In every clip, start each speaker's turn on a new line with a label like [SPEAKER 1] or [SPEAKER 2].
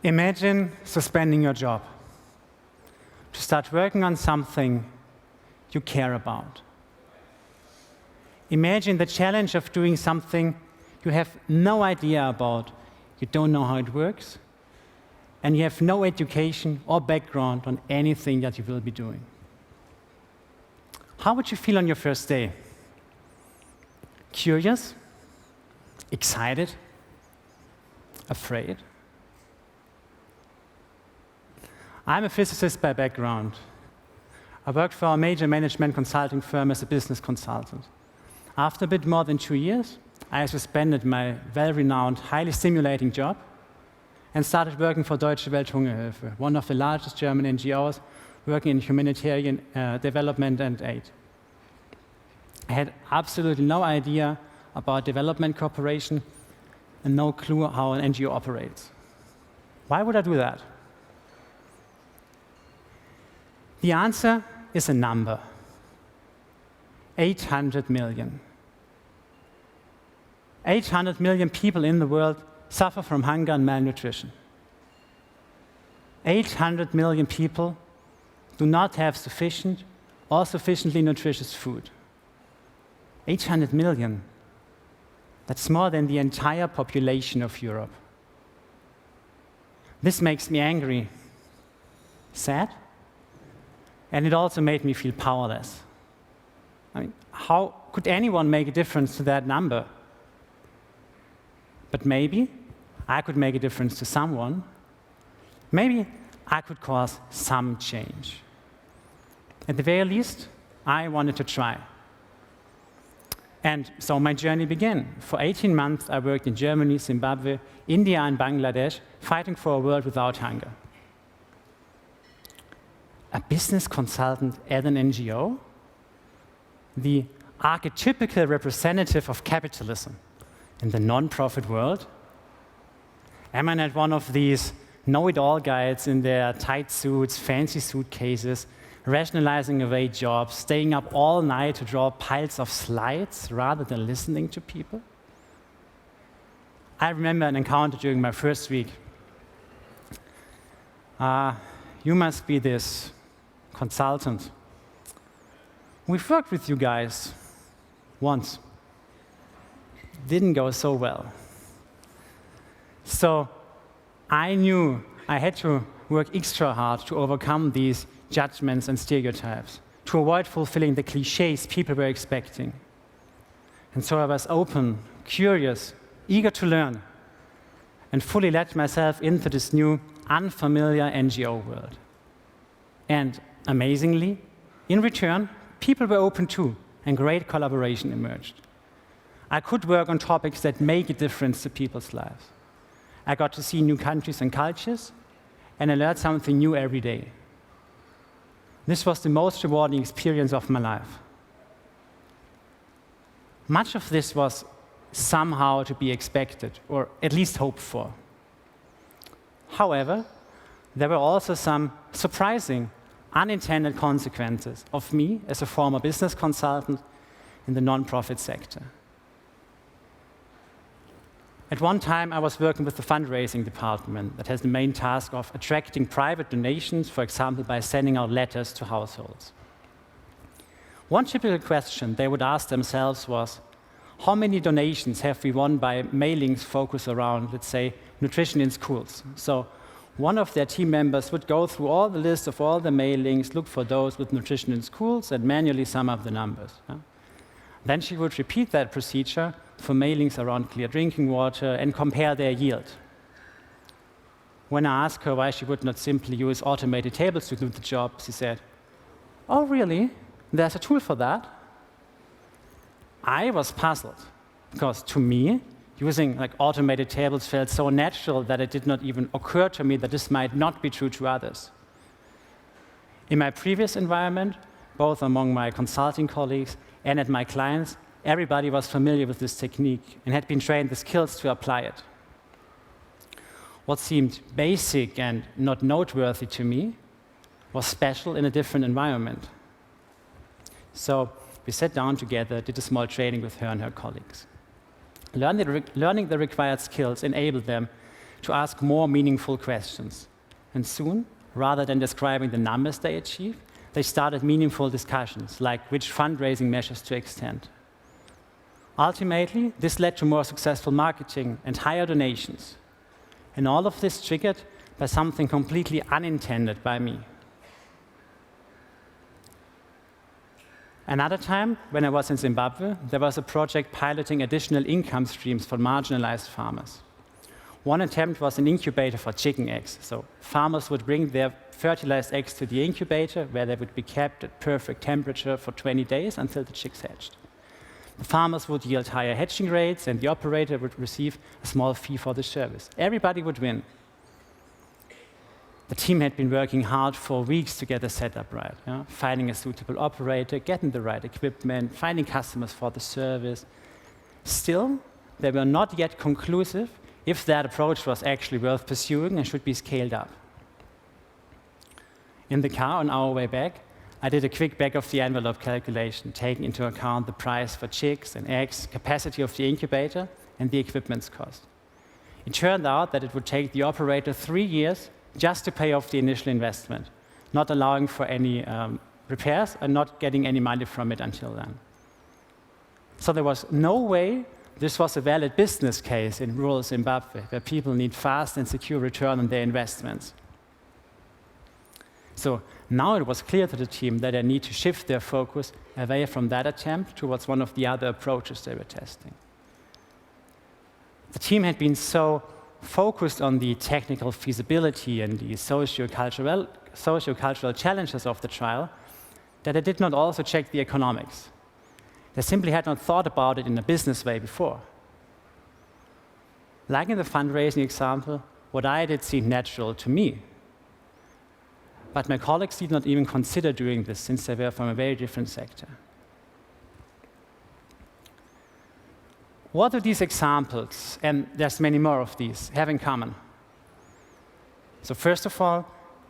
[SPEAKER 1] Imagine suspending your job to start working on something you care about. Imagine the challenge of doing something you have no idea about, you don't know how it works, and you have no education or background on anything that you will be doing. How would you feel on your first day? Curious? Excited? Afraid? I'm a physicist by background. I worked for a major management consulting firm as a business consultant. After a bit more than 2 years, I suspended my well-renowned, highly stimulating job and started working for Deutsche Welthungerhilfe, one of the largest German NGOs working in humanitarian development and aid. I had absolutely no idea about development cooperation and no clue how an NGO operates. Why would I do that? The answer is a number. 800 million. 800 million people in the world suffer from hunger and malnutrition. 800 million people do not have sufficient or sufficiently nutritious food. 800 million. That's more than the entire population of Europe. This makes me angry, sad, and it also made me feel powerless. I mean, how could anyone make a difference to that number? But maybe I could make a difference to someone. Maybe I could cause some change. At the very least, I wanted to try. And so my journey began. For 18 months, I worked in Germany, Zimbabwe, India, and Bangladesh, fighting for a world without hunger. A business consultant at an NGO? The archetypical representative of capitalism in the non-profit world? Am I not one of these know-it-all guys in their tight suits, fancy suitcases, rationalizing away jobs, staying up all night to draw piles of slides rather than listening to people? I remember an encounter during my first week. You must be this consultant. We've worked with you guys once. Didn't go so well. So I knew I had to work extra hard to overcome these judgments and stereotypes, to avoid fulfilling the cliches people were expecting. And so I was open, curious, eager to learn, and fully let myself into this new, unfamiliar NGO world. And amazingly, in return, people were open too, and great collaboration emerged. I could work on topics that make a difference to people's lives. I got to see new countries and cultures, and I learned something new every day. This was the most rewarding experience of my life. Much of this was somehow to be expected, or at least hoped for. However, there were also some surprising, unintended consequences of me as a former business consultant in the non-profit sector. At one time, I was working with the fundraising department that has the main task of attracting private donations, for example, by sending out letters to households. One typical question they would ask themselves was, how many donations have we won by mailings focused around, let's say, nutrition in schools? So one of their team members would go through all the lists of all the mailings, look for those with nutrition in schools, and manually sum up the numbers. Then she would repeat that procedure for mailings around clear drinking water and compare their yield. When I asked her why she would not simply use automated tables to do the job, she said, "Oh, really? There's a tool for that?" I was puzzled, because to me, using automated tables felt so natural that it did not even occur to me that this might not be true to others. In my previous environment, both among my consulting colleagues and at my clients, everybody was familiar with this technique and had been trained the skills to apply it. What seemed basic and not noteworthy to me was special in a different environment. So we sat down together, did a small training with her and her colleagues. Learning the required skills enabled them to ask more meaningful questions. And soon, rather than describing the numbers they achieved, they started meaningful discussions, like which fundraising measures to extend. Ultimately, this led to more successful marketing and higher donations. And all of this triggered by something completely unintended by me. Another time, when I was in Zimbabwe, there was a project piloting additional income streams for marginalized farmers. One attempt was an incubator for chicken eggs. So farmers would bring their fertilized eggs to the incubator, where they would be kept at perfect temperature for 20 days until the chicks hatched. The farmers would yield higher hatching rates, and the operator would receive a small fee for the service. Everybody would win. The team had been working hard for weeks to get the setup right, finding a suitable operator, getting the right equipment, finding customers for the service. Still, they were not yet conclusive if that approach was actually worth pursuing and should be scaled up. In the car on our way back, I did a quick back-of-the-envelope calculation, taking into account the price for chicks and eggs, capacity of the incubator, and the equipment's cost. It turned out that it would take the operator 3 years just to pay off the initial investment, not allowing for any repairs and not getting any money from it until then. So there was no way this was a valid business case in rural Zimbabwe, where people need fast and secure return on their investments. So now it was clear to the team that they need to shift their focus away from that attempt towards one of the other approaches they were testing. The team had been so focused on the technical feasibility and the socio-cultural challenges of the trial that they did not also check the economics. They simply had not thought about it in a business way before. Like in the fundraising example, what I did seemed natural to me. But my colleagues did not even consider doing this, since they were from a very different sector. What do these examples, and there's many more of these, have in common? So first of all,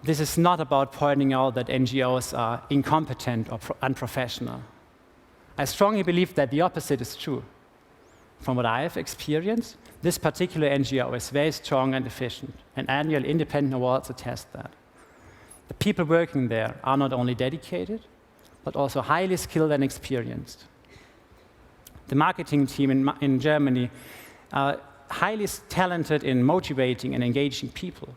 [SPEAKER 1] this is not about pointing out that NGOs are incompetent or unprofessional. I strongly believe that the opposite is true. From what I have experienced, this particular NGO is very strong and efficient, and annual independent awards attest that. The people working there are not only dedicated, but also highly skilled and experienced. The marketing team in Germany are highly talented in motivating and engaging people.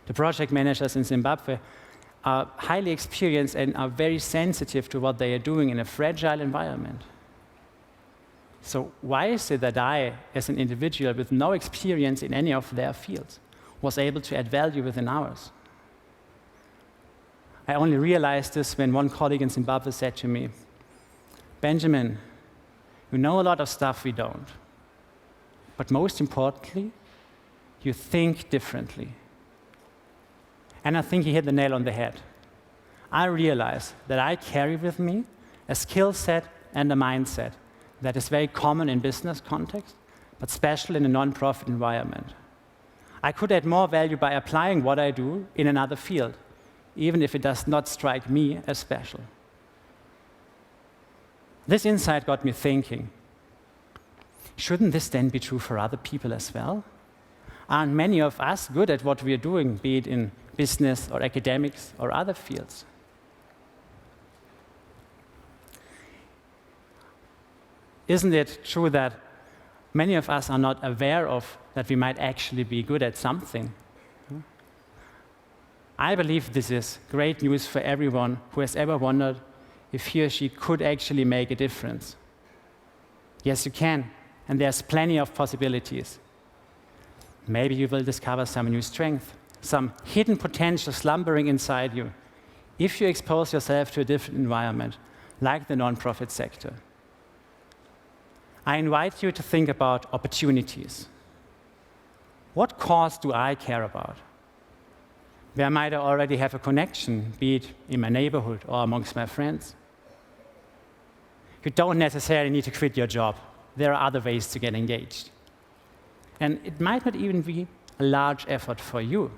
[SPEAKER 1] The project managers in Zimbabwe are highly experienced and are very sensitive to what they are doing in a fragile environment. So why is it that I, as an individual with no experience in any of their fields, was able to add value within hours? I only realized this when one colleague in Zimbabwe said to me, "Benjamin, you know a lot of stuff we don't. But most importantly, you think differently." And I think he hit the nail on the head. I realize that I carry with me a skill set and a mindset that is very common in business context, but special in a non-profit environment. I could add more value by applying what I do in another field, even if it does not strike me as special. This insight got me thinking, shouldn't this then be true for other people as well? Aren't many of us good at what we are doing, be it in business or academics or other fields? Isn't it true that many of us are not aware of that we might actually be good at something? I believe this is great news for everyone who has ever wondered if he or she could actually make a difference. Yes, you can, and there's plenty of possibilities. Maybe you will discover some new strength, some hidden potential slumbering inside you, if you expose yourself to a different environment, like the non-profit sector. I invite you to think about opportunities. What cause do I care about? Where might I already have a connection, be it in my neighborhood or amongst my friends? You don't necessarily need to quit your job. There are other ways to get engaged. And it might not even be a large effort for you,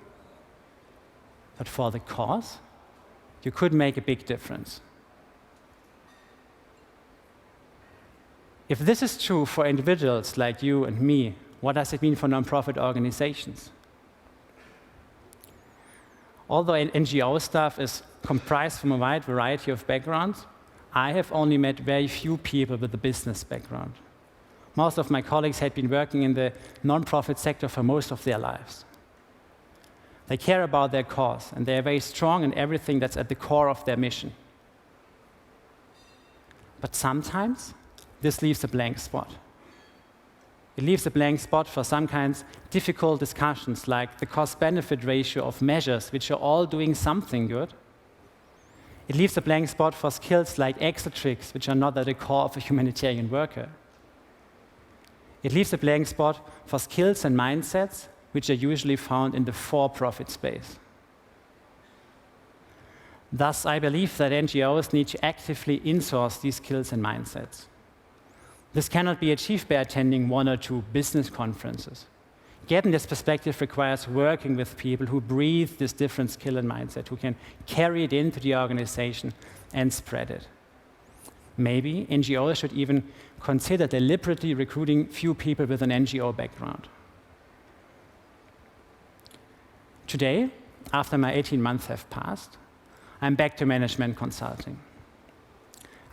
[SPEAKER 1] but for the cause, you could make a big difference. If this is true for individuals like you and me, What does it mean for nonprofit organizations? Although NGO staff is comprised from a wide variety of backgrounds, I have only met very few people with a business background. Most of my colleagues had been working in the nonprofit sector for most of their lives. They care about their cause, and they are very strong in everything that's at the core of their mission. But sometimes, this leaves a blank spot. It leaves a blank spot for some kinds of difficult discussions, like the cost-benefit ratio of measures, which are all doing something good. It leaves a blank spot for skills like Excel tricks, which are not at the core of a humanitarian worker. It leaves a blank spot for skills and mindsets, which are usually found in the for-profit space. Thus, I believe that NGOs need to actively insource these skills and mindsets. This cannot be achieved by attending one or two business conferences. Getting this perspective requires working with people who breathe this different skill and mindset, who can carry it into the organization and spread it. Maybe NGOs should even consider deliberately recruiting few people with an NGO background. Today, after my 18 months have passed, I'm back to management consulting.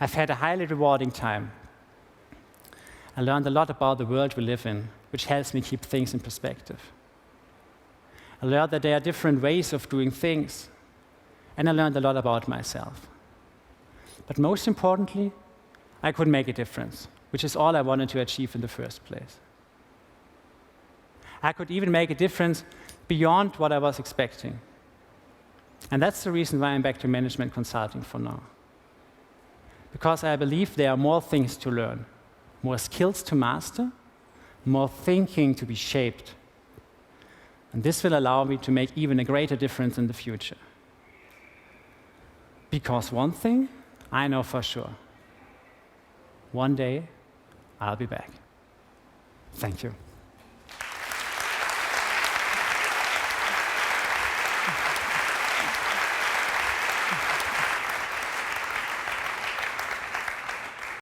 [SPEAKER 1] I've had a highly rewarding time. I learned a lot about the world we live in, which helps me keep things in perspective. I learned that there are different ways of doing things, and I learned a lot about myself. But most importantly, I could make a difference, which is all I wanted to achieve in the first place. I could even make a difference beyond what I was expecting. And that's the reason why I'm back to management consulting for now. Because I believe there are more things to learn, more skills to master, more thinking to be shaped. And this will allow me to make even a greater difference in the future. Because one thing I know for sure, one day I'll be back. Thank you.